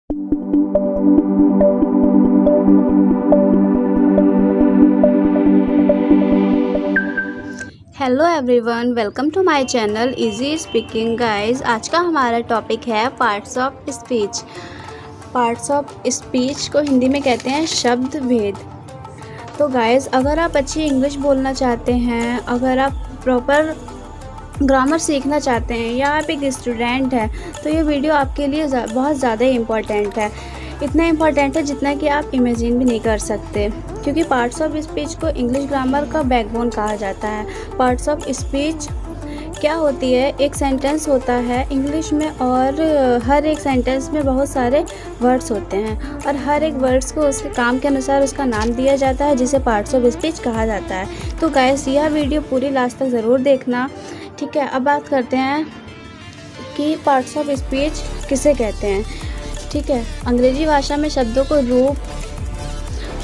Hello everyone, welcome to my channel easy speaking guys. आज का हमारा टॉपिक है parts of speech. Parts of speech को हिंदी में कहते हैं शब्द भेद। तो गाइस, अगर आप अच्छी इंग्लिश बोलना चाहते हैं, अगर आप प्रॉपर ग्रामर सीखना चाहते हैं या आप एक स्टूडेंट हैं, तो ये वीडियो आपके लिए बहुत ज़्यादा इम्पॉर्टेंट है। इतना इम्पॉर्टेंट है जितना कि आप इमेजिन भी नहीं कर सकते, क्योंकि पार्ट्स ऑफ स्पीच को इंग्लिश ग्रामर का बैकबोन कहा जाता है। पार्ट्स ऑफ स्पीच क्या होती है? एक सेंटेंस होता है इंग्लिश में और हर एक सेंटेंस में बहुत सारे वर्ड्स होते हैं और हर एक वर्ड्स को उसके काम के अनुसार उसका नाम दिया जाता है, जिसे पार्ट्स ऑफ स्पीच कहा जाता है। तो गाइस, यह वीडियो पूरी लास्ट तक ज़रूर देखना, ठीक है। अब बात करते हैं कि पार्ट्स ऑफ स्पीच किसे कहते हैं, ठीक है। अंग्रेजी भाषा में शब्दों को रूप,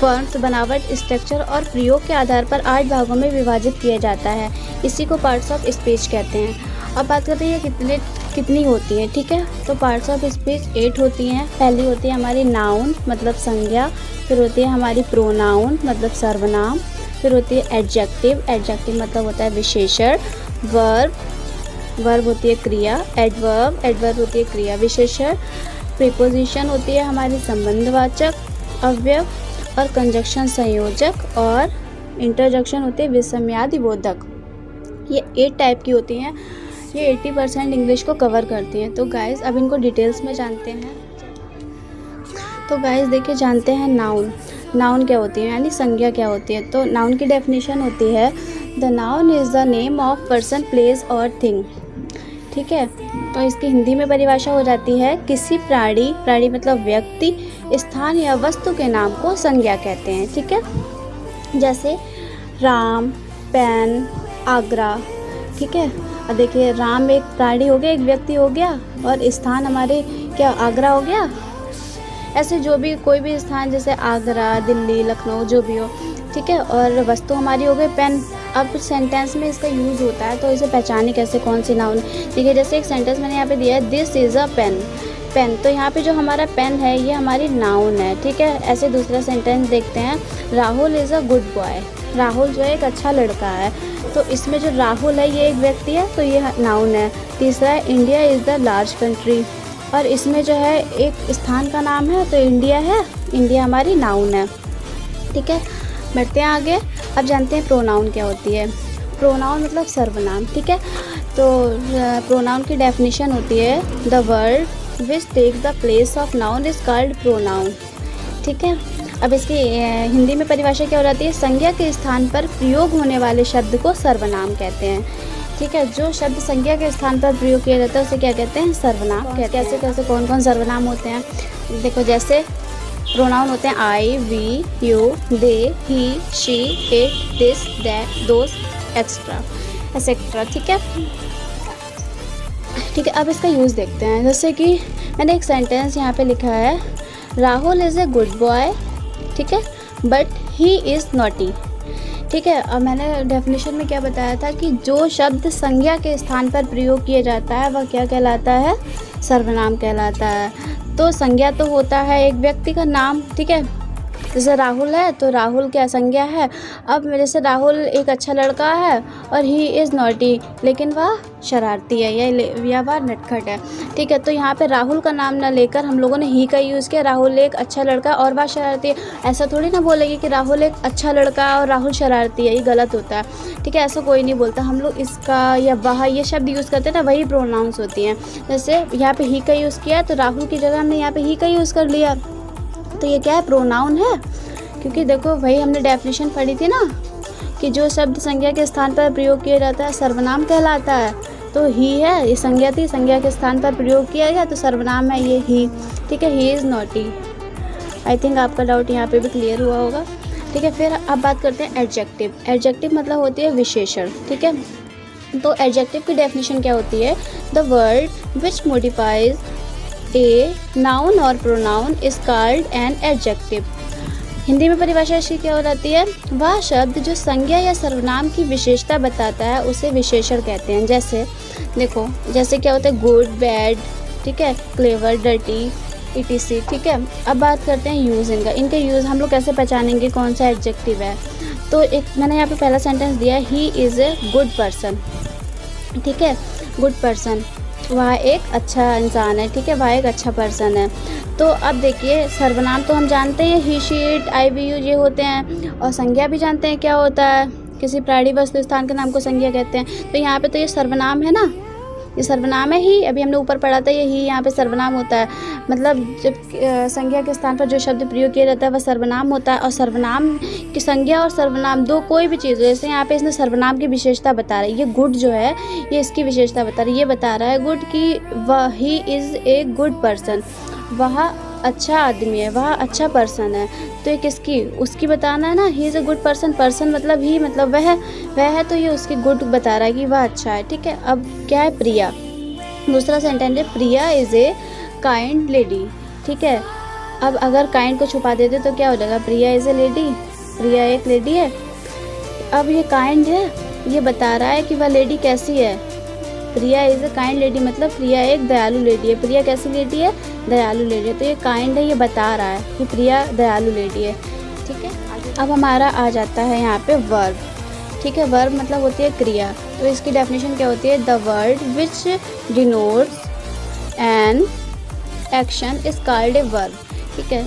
फॉर्म्स, बनावट, स्ट्रक्चर और प्रयोग के आधार पर 8 भागों में विभाजित किया जाता है। इसी को पार्ट्स ऑफ स्पीच कहते हैं। अब बात करते हैं ये कितनी होती हैं, ठीक है। तो पार्ट्स ऑफ स्पीच 8 होती हैं। पहली होती है हमारी नाउन मतलब संज्ञा, फिर होती है हमारी प्रोनाउन मतलब सर्वनाम, फिर होती है एडजेक्टिव, एडजेक्टिव मतलब होता है विशेषण, वर्ब होती है क्रिया, एडवर्ब होती है क्रिया विशेषण, प्रीपोजिशन होती है हमारी संबंधवाचक, अव्यय और कंजक्शन संयोजक, और इंटरजेक्शन होती है विषमयादि बोधक। ये 8 टाइप की होती हैं। ये 80% इंग्लिश को कवर करती हैं। तो गाइस, अब इनको डिटेल्स में जानते हैं। तो गाइस देखिए, जानते हैं नाउन। नाउन क्या होती है, यानी संज्ञा क्या होती है। तो नाउन की डेफिनेशन होती है the noun is the name of person, place और थिंग, ठीक है। तो इसकी हिंदी में परिभाषा हो जाती है किसी प्राणी मतलब व्यक्ति, स्थान या वस्तु के नाम को संज्ञा कहते हैं, ठीक है। जैसे राम, पेन, आगरा, ठीक है। अब देखिए, राम एक प्राणी हो गया, एक व्यक्ति हो गया, और स्थान हमारे क्या आगरा हो गया। ऐसे जो भी कोई भी स्थान, जैसे आगरा, दिल्ली, लखनऊ, जो भी हो, ठीक है। और वस्तु हमारी हो गई पेन। अब सेंटेंस में इसका यूज़ होता है, तो इसे पहचाने कैसे, कौन सी नाउन। देखिए, जैसे एक सेंटेंस मैंने यहाँ पे दिया है, this is a pen. Pen, तो यहाँ पे जो हमारा पेन है ये हमारी नाउन है, ठीक है। ऐसे दूसरा सेंटेंस देखते हैं, Rahul is a good boy. Rahul जो है एक अच्छा लड़का है, तो इसमें जो राहुल है ये एक व्यक्ति है, तो ये नाउन है। तीसरा है, India is the large country, और इसमें जो है एक स्थान का नाम है, तो इंडिया है, इंडिया हमारी नाउन है, ठीक है। बढ़ते हैं आगे। अब जानते हैं प्रोनाउन क्या होती है। प्रोनाउन मतलब सर्वनाम, ठीक है। तो प्रोनाउन की डेफिनेशन होती है the word which takes the place of noun is called pronoun, ठीक है। अब इसकी हिंदी में परिभाषा क्या हो जाती है, संज्ञा के स्थान पर प्रयोग होने वाले शब्द को सर्वनाम कहते हैं, ठीक है। जो शब्द संज्ञा के स्थान पर प्रयोग किया जाता है उसे क्या कहते हैं, सर्वनाम कहते हैं। कैसे कौन कौन सर्वनाम होते हैं, देखो। जैसे प्रोनाउन होते हैं I, we, you, they, he, she, it, this, that, those, etcetera, ठीक है। ठीक है, अब इसका यूज़ देखते हैं। जैसे कि मैंने एक सेंटेंस यहाँ पे लिखा है, Rahul is a good boy, ठीक है, बट ही इज़ नॉटी, ठीक है। अब मैंने डेफिनेशन में क्या बताया था कि जो शब्द संज्ञा के स्थान पर प्रयोग किया जाता है वह क्या कहलाता है, सर्वनाम कहलाता है। तो संज्ञा तो होता है एक व्यक्ति का नाम, ठीक है। जैसे राहुल है, तो राहुल क्या संज्ञा है। अब जैसे राहुल एक अच्छा लड़का है और ही इज़ नॉटी, लेकिन वह शरारती है या वह नटखट है, ठीक है। तो यहाँ पे राहुल का नाम ना लेकर हम लोगों ने ही का यूज़ किया। राहुल एक अच्छा लड़का और वह शरारती है। ऐसा थोड़ी ना बोलेगी कि राहुल एक अच्छा लड़का और राहुल शरारती है, ये गलत होता है, ठीक है। ऐसा कोई नहीं बोलता। हम लोग इसका या वह ये शब्द यूज़ करते हैं ना, वही प्रोनाउंस होती हैं। जैसे यहाँ पे ही का यूज़ किया, तो राहुल की जगह हमने यहाँ पे ही का यूज़ कर लिया, तो ये क्या है, प्रोनाउन है। क्योंकि देखो, वही हमने डेफिनेशन पढ़ी थी ना कि जो शब्द संज्ञा के स्थान पर प्रयोग किया जाता है सर्वनाम कहलाता है। तो ही है, ये संज्ञा थी, संज्ञा के स्थान पर प्रयोग किया गया तो सर्वनाम है ये ही, ठीक है। He is naughty. I think आपका डाउट यहाँ पे भी क्लियर हुआ होगा, ठीक है। फिर अब बात करते हैं एडजेक्टिव। एडजेक्टिव मतलब होती है विशेषण, ठीक है। तो एडजेक्टिव की डेफिनेशन क्या होती है, the word which modifies a noun और pronoun is called an adjective. Hindi में परिभाषा इसकी क्या हो जाती है, वह शब्द जो संज्ञा या सर्वनाम की विशेषता बताता है उसे विशेषण कहते हैं। जैसे देखो, जैसे क्या होता है, गुड, बैड, ठीक है, क्लेवर, डर्टी, etc. ठीक है। अब बात करते हैं यूज़ इनका यूज़ हम लोग कैसे पहचानेंगे कौन सा एडजेक्टिव है। तो एक मैंने यहाँ पे पहला सेंटेंस दिया है, he is a good person. ठीक है, गुड पर्सन, वह एक अच्छा इंसान है। ठीक है, वह एक अच्छा पर्सन है। तो अब देखिए सर्वनाम तो हम जानते हैं he she it I we you ये होते हैं, और संज्ञा भी जानते हैं क्या होता है, किसी प्राणी वस्तु स्थान के नाम को संज्ञा कहते हैं। तो यहाँ पे तो ये सर्वनाम है ना, ये सर्वनाम है ही, अभी हमने ऊपर पढ़ा था ये ही यहाँ पे सर्वनाम होता है। मतलब जब संज्ञा के स्थान पर जो शब्द प्रयोग किया जाता है वह सर्वनाम होता है। और सर्वनाम की संज्ञा और सर्वनाम दो कोई भी चीज़ हो, जैसे यहाँ पे इसने सर्वनाम की विशेषता बता रहा है, ये गुड जो है ये इसकी विशेषता बता रही है। ये बता रहा है गुड की वह he is a good person, वह अच्छा आदमी है, वह अच्छा पर्सन है। तो ये किसकी, उसकी बताना है ना, he is a good person, person मतलब ही, मतलब वह है, तो ये उसकी गुड बता रहा है कि वह अच्छा है। ठीक है। अब क्या है, प्रिया, दूसरा सेंटेंस है प्रिया इज़ ए काइंड लेडी। ठीक है। अब अगर काइंड को छुपा देते तो क्या हो जाएगा, प्रिया इज़ ए लेडी, प्रिया एक लेडी है। अब ये काइंड है, ये बता रहा है कि वह लेडी कैसी है, प्रिया इज़ ए काइंड लेडी, मतलब प्रिया एक दयालु लेडी है। प्रिया कैसी लेडी है, दयालु लेडी है। तो ये काइंड है, ये बता रहा है कि प्रिया दयालु लेडी है। ठीक है। अब हमारा आ जाता है यहाँ पे वर्ब। ठीक है, वर्ब मतलब होती है क्रिया। तो इसकी डेफिनेशन क्या होती है, the word which denotes an action is called a verb. ठीक है,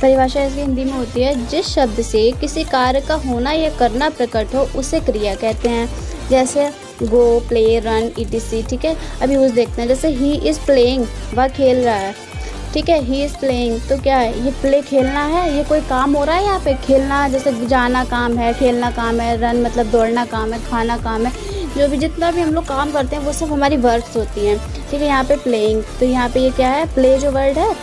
परिभाषा इसकी हिंदी में होती है, जिस शब्द से किसी कार्य का होना या करना प्रकट हो उसे क्रिया कहते हैं। जैसे गो, प्ले, रन, etc. ठीक है। अभी यूज़ देखते हैं, जैसे ही इज़ प्लेइंग, वह खेल रहा है। ठीक है, ही इज़ प्लेइंग, तो क्या है, ये प्ले खेलना है, ये कोई काम हो रहा है यहाँ पे, खेलना जैसे जाना काम है, खेलना काम है, रन मतलब दौड़ना काम है, खाना काम है, जो भी जितना भी हम लोग काम करते हैं वो सब हमारी वर्ब्स होती हैं। ठीक है, यहाँ पे प्लेइंग, तो यहाँ पे ये क्या है, प्ले जो वर्ड है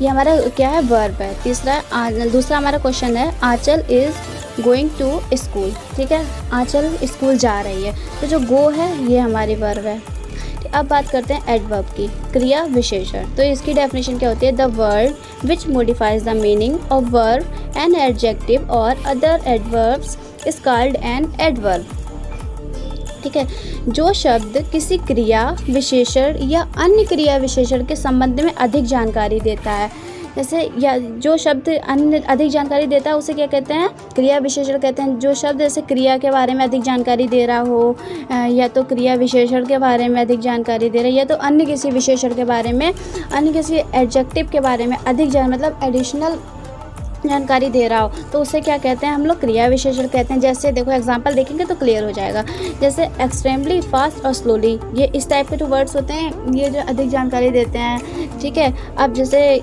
ये हमारा क्या है, वर्ब है। दूसरा हमारा क्वेश्चन है, आंचल इज़ गोइंग टू स्कूल। ठीक है, आंचल स्कूल जा रही है, तो जो गो है ये हमारी वर्ब है। अब बात करते हैं एडवर्ब की, क्रिया विशेषण। तो इसकी डेफिनेशन क्या होती है, the word which modifies the meaning of verb an adjective और other adverbs is called an adverb. ठीक है, जो शब्द किसी क्रिया विशेषण या अन्य क्रिया विशेषण के संबंध में अधिक जानकारी देता है, जैसे या जो शब्द अन्य अधिक जानकारी देता है उसे क्या कहते हैं, क्रिया विशेषण कहते हैं। जो शब्द जैसे क्रिया के बारे में अधिक जानकारी दे रहा हो, या तो क्रिया विशेषण के बारे में अधिक जानकारी दे रहा है, या तो अन्य किसी विशेषण के बारे में, अन्य किसी एडजेक्टिव के बारे में अधिक मतलब एडिशनल जानकारी दे रहा हो, तो उसे क्या कहते हैं हम लोग, क्रिया विशेषण कहते हैं। जैसे देखो एग्जांपल देखेंगे तो क्लियर हो जाएगा, जैसे एक्सट्रीमली, फास्ट और स्लोली, ये इस टाइप के जो वर्ड्स होते हैं ये जो अधिक जानकारी देते हैं। ठीक है। अब जैसे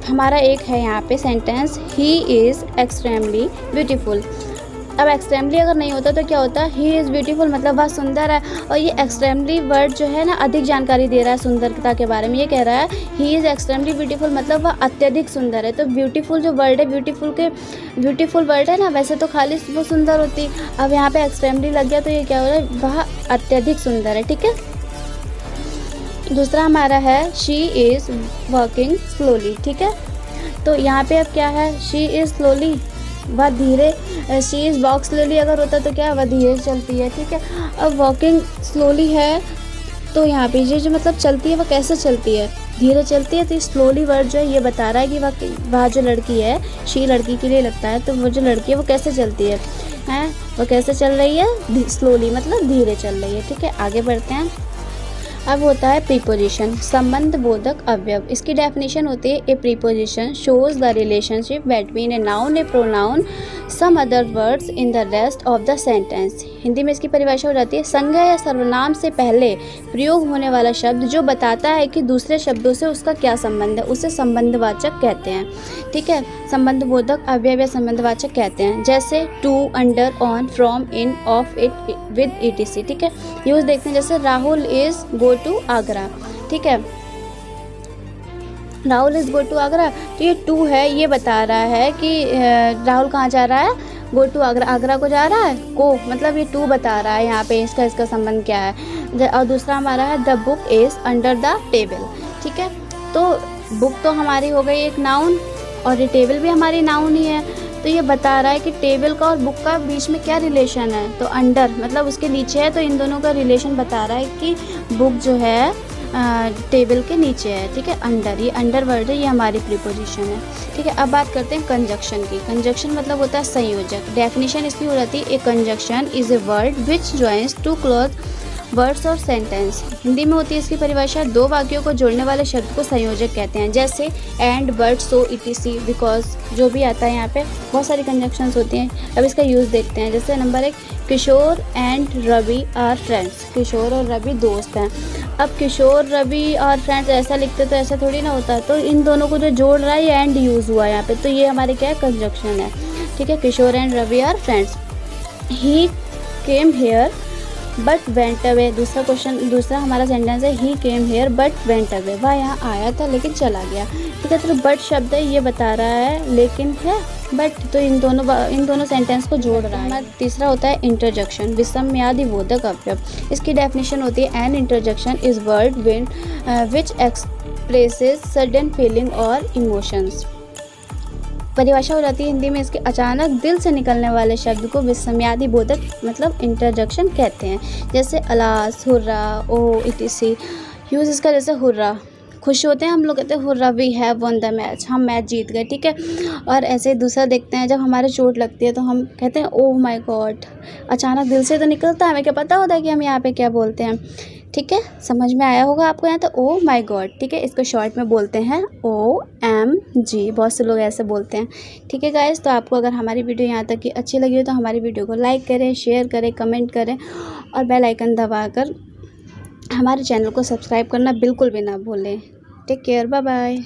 हमारा एक है यहाँ पे sentence, he is extremely beautiful. अब एक्सट्रीमली अगर नहीं होता तो क्या होता, ही इज़ ब्यूटीफुल मतलब वह सुंदर है, और ये एक्सट्रीमली वर्ड जो है ना अधिक जानकारी दे रहा है सुंदरता के बारे में। ये कह रहा है ही इज़ एक्सट्रीमली ब्यूटीफुल मतलब वह अत्यधिक सुंदर है। तो ब्यूटीफुल जो वर्ड है, ब्यूटीफुल वर्ड है ना, वैसे तो खाली वो सुंदर होती, अब यहाँ पे एक्सट्रीमली लग गया तो ये क्या हो रहा है, वह अत्यधिक सुंदर है। ठीक है। दूसरा हमारा है, शी इज़ वर्किंग स्लोली। ठीक है, तो यहाँ पे अब क्या है, शी इज़ स्लोली, वह धीरे, शी इज़ वॉक स्लोली अगर होता तो क्या, वह धीरे चलती है। ठीक है। अब वॉकिंग स्लोली है तो यहाँ पे ये जो मतलब चलती है वह कैसे चलती है, धीरे चलती है। तो स्लोली वर्ड जो है ये बता रहा है कि वह जो लड़की है, शी लड़की के लिए लगता है, तो वो जो लड़की है वो कैसे चलती है, वो कैसे चल रही है, स्लोली मतलब धीरे चल रही है। ठीक है, आगे बढ़ते हैं। अब होता है प्रीपोजिशन, संबंध बोधक अवयव। इसकी डेफिनेशन होती है, a preposition shows the relationship between a noun a pronoun some other words in the rest of the sentence. Hindi में इसकी परिभाषा हो जाती है, संज्ञा या सर्वनाम से पहले प्रयोग होने वाला शब्द जो बताता है कि दूसरे शब्दों से उसका क्या संबंध है, उसे संबंधवाचक कहते हैं। ठीक है, संबंध बोधक अवयव या संबंधवाचक कहते हैं। जैसे to, under, on, from, in, of, it, with, etc. ठीक है, यूज देखते हैं, जैसे Rahul is go to Agra. ठीक है, Rahul is go to Agra, तो ये टू है, ये बता रहा है कि राहुल कहाँ जा रहा है, गो टू आगरा, आगरा को जा रहा है, को मतलब ये टू बता रहा है यहाँ पे, इसका संबंध क्या है। और दूसरा हमारा है, the book is under the table. ठीक है, तो बुक तो हमारी हो गई एक नाउन, और ये टेबल भी हमारी नाउन ही है। तो ये बता रहा है कि टेबल का और बुक का बीच में क्या रिलेशन है, तो अंडर मतलब उसके नीचे है, तो इन दोनों का रिलेशन बता रहा है कि बुक जो है टेबल के नीचे है, ठीक है। अंडर, ये अंडर वर्ड है, ये हमारी प्रीपोजिशन है, ठीक है। अब बात करते हैं कंजक्शन की। कंजक्शन मतलब होता है संयोजक। डेफिनेशन इसकी हो जाती है, a conjunction is a word which joins two clause words और सेंटेंस। हिंदी में होती है इसकी परिभाषा, दो वाक्यों को जोड़ने वाले शब्द को संयोजक कहते हैं, जैसे and, but, so, etc., because, जो भी आता है यहाँ पे बहुत सारी कंजक्शंस होती हैं। अब इसका यूज़ देखते हैं। जैसे number 1, Kishore and Ravi are friends. Kishore और रवि दोस्त हैं। अब किशोर, रवि और फ्रेंड्स ऐसा लिखते तो ऐसा थोड़ी ना होता, तो इन दोनों को जो जोड़ रहा है ये एंड यूज़ हुआ है यहाँ पे, तो ये हमारे क्या है, कंजक्शन है, ठीक है। Kishore and Ravi are friends. He came here but went away. दूसरा हमारा सेंटेंस है, he came here but went away. वह यहाँ आया था लेकिन चला गया, ठीक है। तो बट शब्द है, ये बता रहा है लेकिन है बट, तो इन दोनों सेंटेंस को जोड़ रहा है। तीसरा होता है इंटरजेक्शन, विसम्यादिबोधक अवयव। इसकी डेफिनेशन होती है, an interjection is word which expresses sudden feeling और इमोशंस। परिभाषा हो जाती है हिंदी में इसके, अचानक दिल से निकलने वाले शब्द को विसम्यादिबोधक मतलब इंटरजेक्शन कहते हैं। जैसे अलास, हुर्रा, ओ, इटीसी। यूज़ इसका जैसे हुर्रा, खुश होते हैं हम लोग, कहते हैं hurrah we have won the match, हम मैच जीत गए, ठीक है। और ऐसे दूसरा देखते हैं, जब हमारे चोट लगती है तो हम कहते हैं ओह माय गॉड। अचानक दिल से तो निकलता है, हमें क्या पता होता है कि हम यहाँ पे क्या बोलते हैं, ठीक है। समझ में आया होगा आपको यहाँ, तो ओ माय गॉड, ठीक है। इसको शॉर्ट में बोलते हैं OMG, बहुत से लोग ऐसे बोलते हैं, ठीक है गाइस। तो आपको अगर हमारी वीडियो यहाँ तक की अच्छी लगी हो तो हमारी वीडियो को लाइक करें, शेयर करें, कमेंट करें और बेल आइकन दबाकर हमारे चैनल को सब्सक्राइब करना बिल्कुल भी ना भूलें। Take care, bye bye.